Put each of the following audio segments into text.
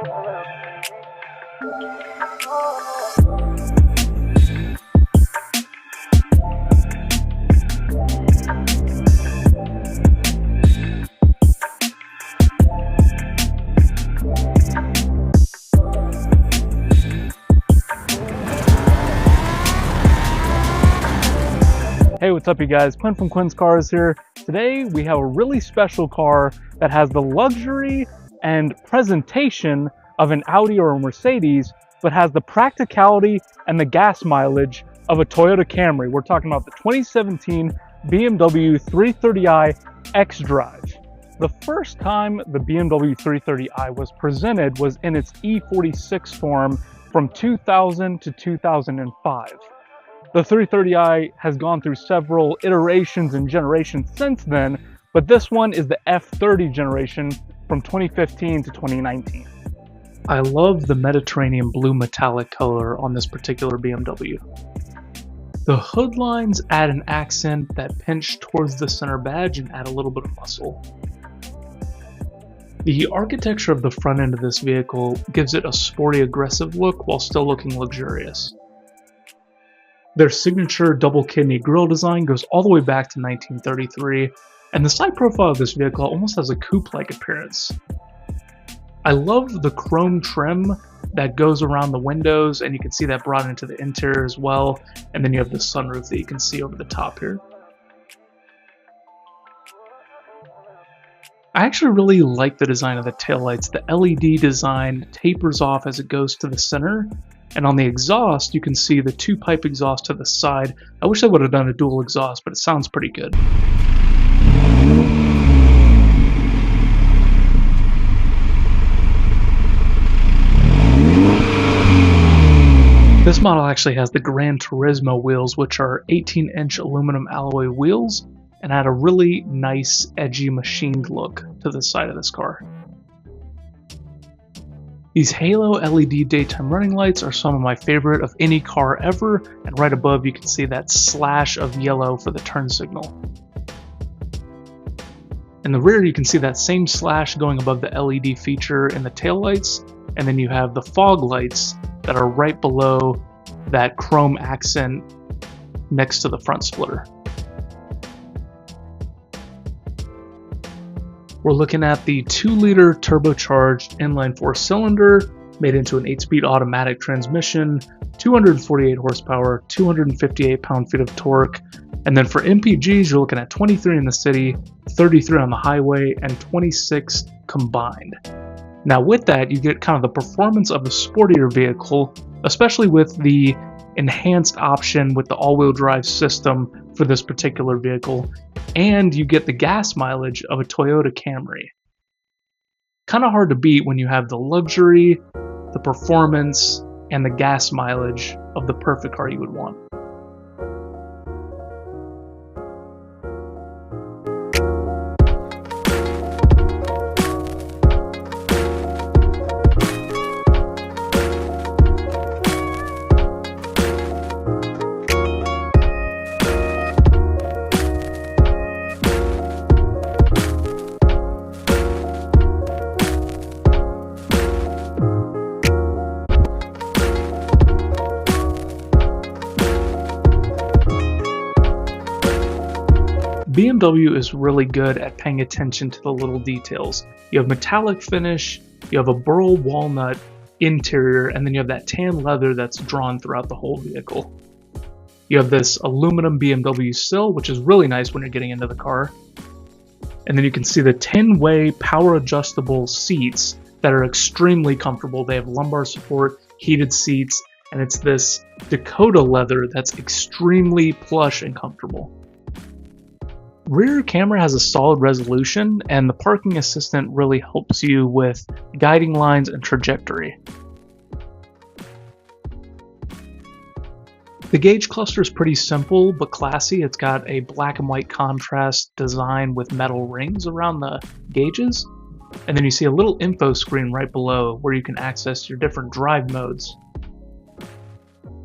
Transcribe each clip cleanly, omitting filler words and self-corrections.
Hey, what's up you guys? Quinn from Quinn's Cars here. Today we have a really special car that has the luxury and presentation of an Audi or a Mercedes, but has the practicality and the gas mileage of a Toyota Camry. We're talking about the 2017 BMW 330i xDrive. The first time the BMW 330i was presented was in its E46 form from 2000 to 2005. The 330i has gone through several iterations and generations since then, but this one is the F30 generation from 2015 to 2019. I love the Mediterranean blue metallic color on this particular BMW. The hood lines add an accent that pinch towards the center badge and add a little bit of muscle. The architecture of the front end of this vehicle gives it a sporty, aggressive look while still looking luxurious. Their signature double kidney grille design goes all the way back to 1933, and the side profile of this vehicle almost has a coupe-like appearance. I love the chrome trim that goes around the windows, and you can see that brought into the interior as well, and then you have the sunroof that you can see over the top here. I actually really like the design of the taillights. The LED design tapers off as it goes to the center, and on the exhaust you can see the two-pipe exhaust to the side. I wish I would have done a dual exhaust, but it sounds pretty good. This model actually has the Gran Turismo wheels, which are 18-inch aluminum alloy wheels, and add a really nice, edgy, machined look to the side of this car. These halo LED daytime running lights are some of my favorite of any car ever, and right above you can see that slash of yellow for the turn signal. In the rear you can see that same slash going above the LED feature in the taillights, and then you have the fog lights that are right below that chrome accent next to the front splitter. We're looking at the 2-liter turbocharged inline 4-cylinder made into an 8-speed automatic transmission, 248 horsepower, 258 pound-feet of torque, and then for MPGs you're looking at 23 in the city, 33 on the highway, and 26 combined. Now with that you get kind of the performance of a sportier vehicle, especially with the enhanced option with the all-wheel drive system for this particular vehicle, and you get the gas mileage of a Toyota Camry. Kind of hard to beat when you have the luxury, the performance, and the gas mileage of the perfect car you would want. BMW is really good at paying attention to the little details. You have metallic finish, you have a burl walnut interior, and then you have that tan leather that's drawn throughout the whole vehicle. You have this aluminum BMW sill, which is really nice when you're getting into the car. And then you can see the 10-way power adjustable seats that are extremely comfortable. They have lumbar support, heated seats, and it's this Dakota leather that's extremely plush and comfortable. Rear camera has a solid resolution, and the parking assistant really helps you with guiding lines and trajectory. The gauge cluster is pretty simple but classy. It's got a black and white contrast design with metal rings around the gauges, and then you see a little info screen right below where you can access your different drive modes.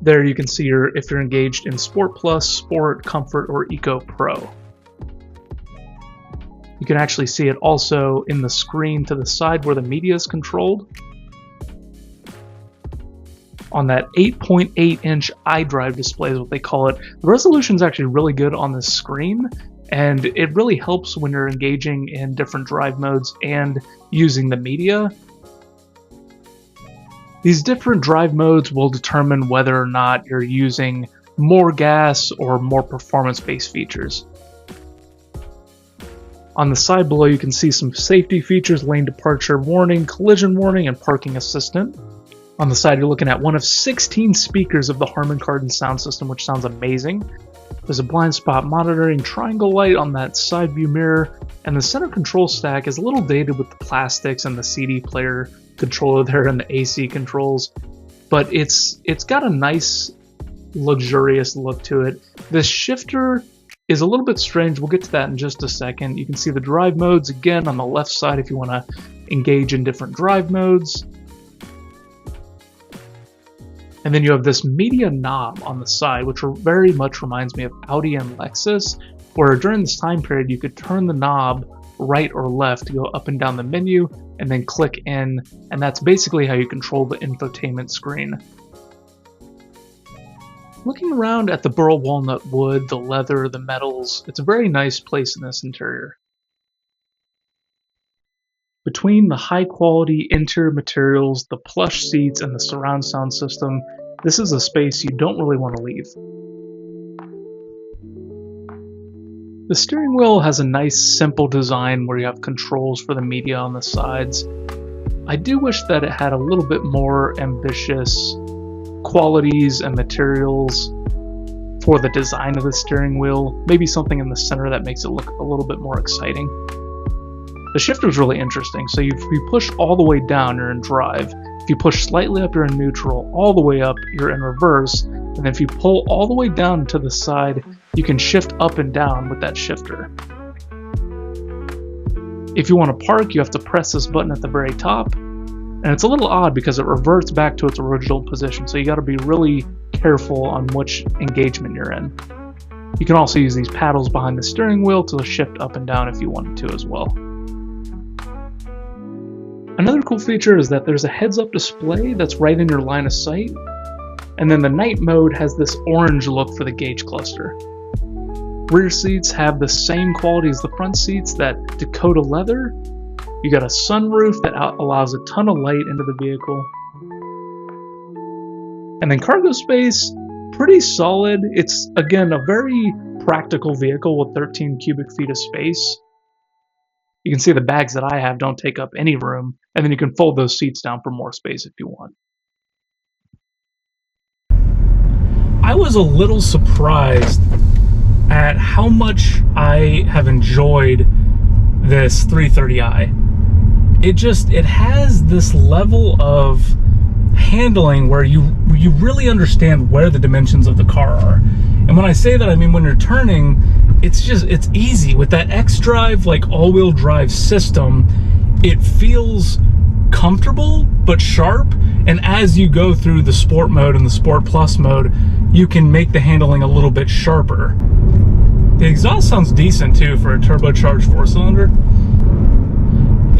There you can see if you're engaged in Sport Plus, Sport, Comfort, or Eco Pro. You can actually see it also in the screen to the side where the media is controlled. on that 8.8-inch iDrive display is what they call it. The resolution is actually really good on the screen, and it really helps when you're engaging in different drive modes and using the media. These different drive modes will determine whether or not you're using more gas or more performance-based features. On the side below, you can see some safety features: lane departure warning, collision warning, and parking assistant. On the side, you're looking at one of 16 speakers of the Harman Kardon sound system, which sounds amazing. There's a blind spot monitoring triangle light on that side view mirror, and the center control stack is a little dated with the plastics and the CD player controller there and the AC controls, but it's got a nice luxurious look to it. This shifter is a little bit strange. We'll get to that in just a second. You can see the drive modes again on the left side if you want to engage in different drive modes. And then you have this media knob on the side, which very much reminds me of Audi and Lexus, where during this time period you could turn the knob right or left to go up and down the menu and then click in, and that's basically how you control the infotainment screen. Looking around at the burl walnut wood, the leather, the metals, it's a very nice place in this interior. Between the high quality interior materials, the plush seats, and the surround sound system, this is a space you don't really want to leave. The steering wheel has a nice simple design where you have controls for the media on the sides. I do wish that it had a little bit more ambitious qualities and materials for the design of the steering wheel. Maybe something in the center that makes it look a little bit more exciting. The shifter is really interesting. So if you push all the way down, you're in drive. If you push slightly up, you're in neutral. All the way up, you're in reverse. And then if you pull all the way down to the side, you can shift up and down with that shifter. If you want to park, you have to press this button at the very top. And it's a little odd because it reverts back to its original position. So you got to be really careful on which engagement you're in. You can also use these paddles behind the steering wheel to shift up and down if you wanted to as well. Another cool feature is that there's a heads-up display that's right in your line of sight, and then the night mode has this orange look for the gauge cluster. Rear seats have the same quality as the front seats, that Dakota leather. You got a sunroof that allows a ton of light into the vehicle. And then cargo space, pretty solid. It's, again, a very practical vehicle with 13 cubic feet of space. You can see the bags that I have don't take up any room, and then you can fold those seats down for more space if you want. I was a little surprised at how much I have enjoyed this 330i. It has this level of handling where you really understand where the dimensions of the car are. And when I say that, I mean when you're turning, it's easy. With that xDrive, like all-wheel drive system, it feels comfortable but sharp, and as you go through the sport mode and the sport plus mode, you can make the handling a little bit sharper. The exhaust sounds decent too for a turbocharged 4-cylinder.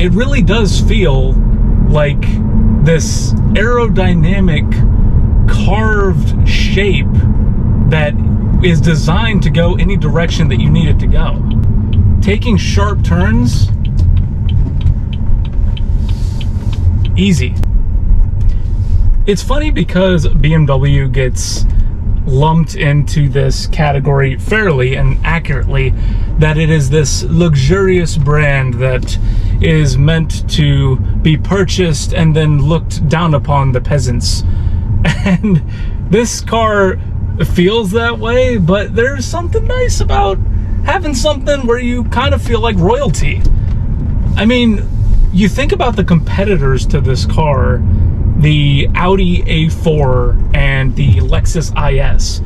It really does feel like this aerodynamic carved shape that is designed to go any direction that you need it to go. Taking sharp turns, easy. It's funny because BMW gets lumped into this category fairly and accurately, that it is this luxurious brand that is meant to be purchased and then looked down upon the peasants. And this car feels that way, but there's something nice about having something where you kind of feel like royalty. I mean, you think about the competitors to this car, the Audi A4 and the Lexus IS.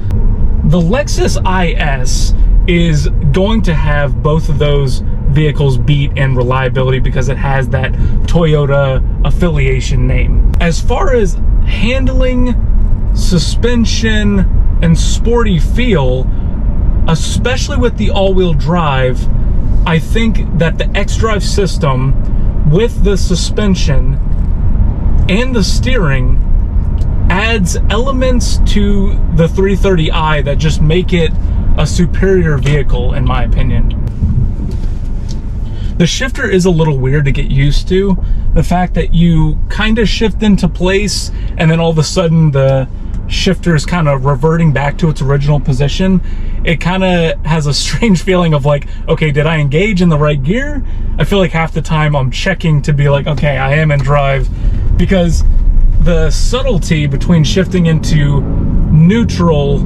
The Lexus IS is going to have both of those vehicles beat in reliability because it has that Toyota affiliation name. As far as handling, suspension, and sporty feel, especially with the all-wheel drive, I think that the xDrive system with the suspension and the steering adds elements to the 330i that just make it a superior vehicle, in my opinion. The shifter is a little weird to get used to. The fact that you kind of shift into place and then all of a sudden the shifter is kind of reverting back to its original position. It kind of has a strange feeling of like, okay, did I engage in the right gear? I feel like half the time I'm checking to be like, okay, I am in drive, because the subtlety between shifting into neutral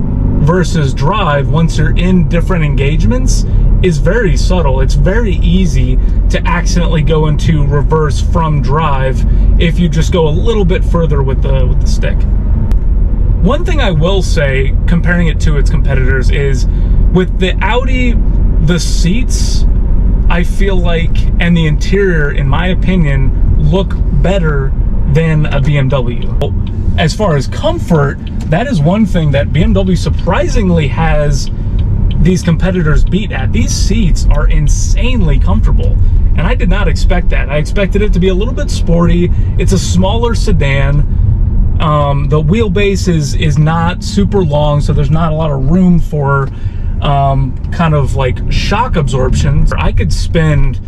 versus drive once you're in different engagements is very subtle. It's very easy to accidentally go into reverse from drive if you just go a little bit further with the stick. One thing I will say, comparing it to its competitors, is with the Audi, the seats, I feel like, and the interior, in my opinion, look better than a BMW. As far as comfort, that is one thing that BMW surprisingly has these competitors beat at. These seats are insanely comfortable, and I did not expect that. I expected it to be a little bit sporty. It's a smaller sedan. The wheelbase is not super long, so there's not a lot of room for kind of like shock absorption. I could spend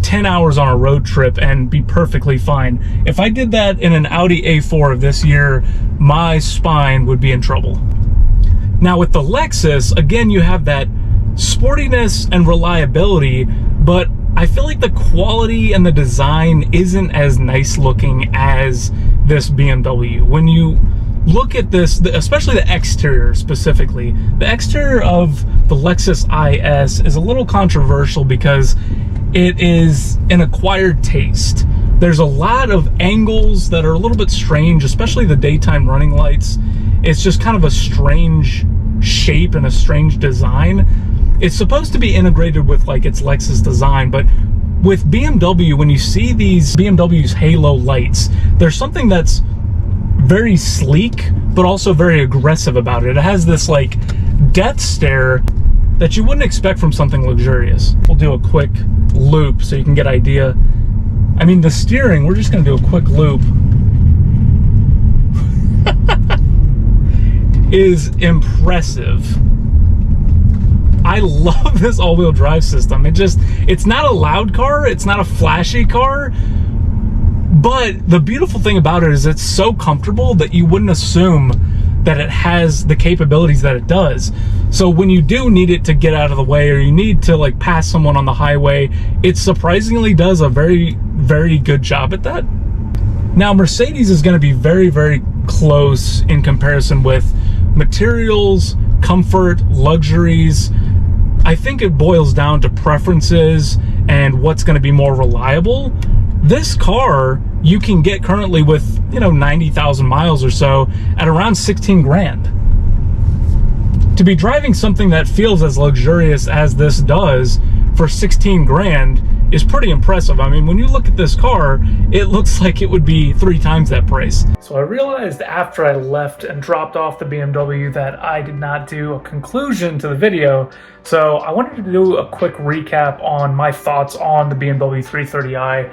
10 hours on a road trip and be perfectly fine. If I did that in an Audi A4 of this year, my spine would be in trouble. Now with the Lexus, again, you have that sportiness and reliability, but I feel like the quality and the design isn't as nice looking as this BMW. When you look at this, especially the exterior specifically, the exterior of the Lexus IS is a little controversial because it is an acquired taste. There's a lot of angles that are a little bit strange, especially the daytime running lights. It's just kind of a strange shape and a strange design. It's supposed to be integrated with like its Lexus design, but with BMW, when you see these BMW's halo lights, there's something that's very sleek, but also very aggressive about it. It has this like death stare that you wouldn't expect from something luxurious. We'll do a quick loop so you can get an idea. I mean, the steering, we're just gonna do a quick loop, is impressive. I love this all-wheel drive system. It's not a loud car, it's not a flashy car, but the beautiful thing about it is it's so comfortable that you wouldn't assume that it has the capabilities that it does. So when you do need it to get out of the way, or you need to like pass someone on the highway, it surprisingly does a very, very good job at that. Now Mercedes is going to be very, very close in comparison with materials, comfort, luxuries. I think it boils down to preferences and what's going to be more reliable. This car you can get currently with, 90,000 miles or so at around 16 grand. To be driving something that feels as luxurious as this does for 16 grand is pretty impressive. I mean, when you look at this car, it looks like it would be 3 times that price. So I realized after I left and dropped off the BMW that I did not do a conclusion to the video. So I wanted to do a quick recap on my thoughts on the BMW 330i,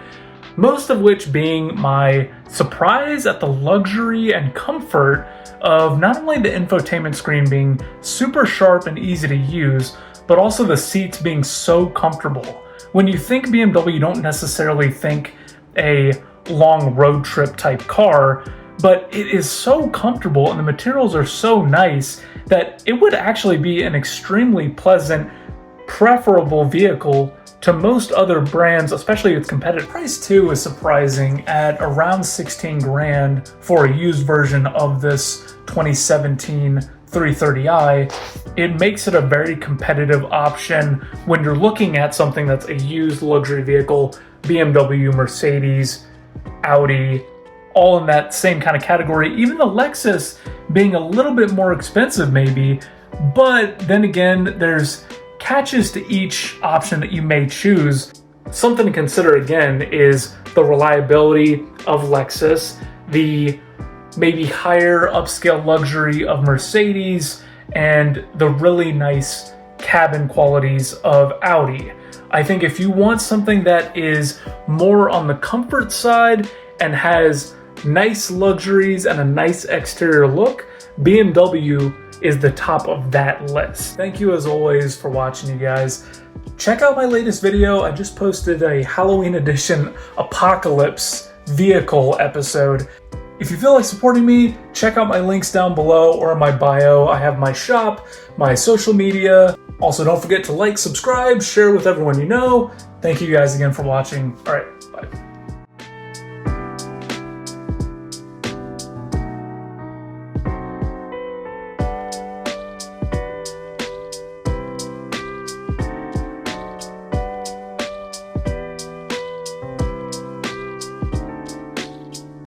most of which being my surprise at the luxury and comfort of not only the infotainment screen being super sharp and easy to use, but also the seats being so comfortable. When you think BMW, you don't necessarily think a long road trip type car, but it is so comfortable and the materials are so nice that it would actually be an extremely pleasant, preferable vehicle to most other brands, especially its competitive. Price too is surprising at around 16 grand for a used version of this 2017 330i. It makes it a very competitive option when you're looking at something that's a used luxury vehicle. BMW, Mercedes, Audi, all in that same kind of category. Even the Lexus being a little bit more expensive maybe, but then again, there's catches to each option that you may choose. Something to consider again is the reliability of Lexus, the maybe higher upscale luxury of Mercedes, and the really nice cabin qualities of Audi. I think if you want something that is more on the comfort side and has nice luxuries and a nice exterior look, BMW is the top of that list. Thank you as always for watching, you guys. Check out my latest video. I just posted a Halloween edition apocalypse vehicle episode. If you feel like supporting me, check out my links down below or in my bio. I have my shop, my social media. Also, don't forget to like, subscribe, share with everyone you know. Thank you guys again for watching. All right.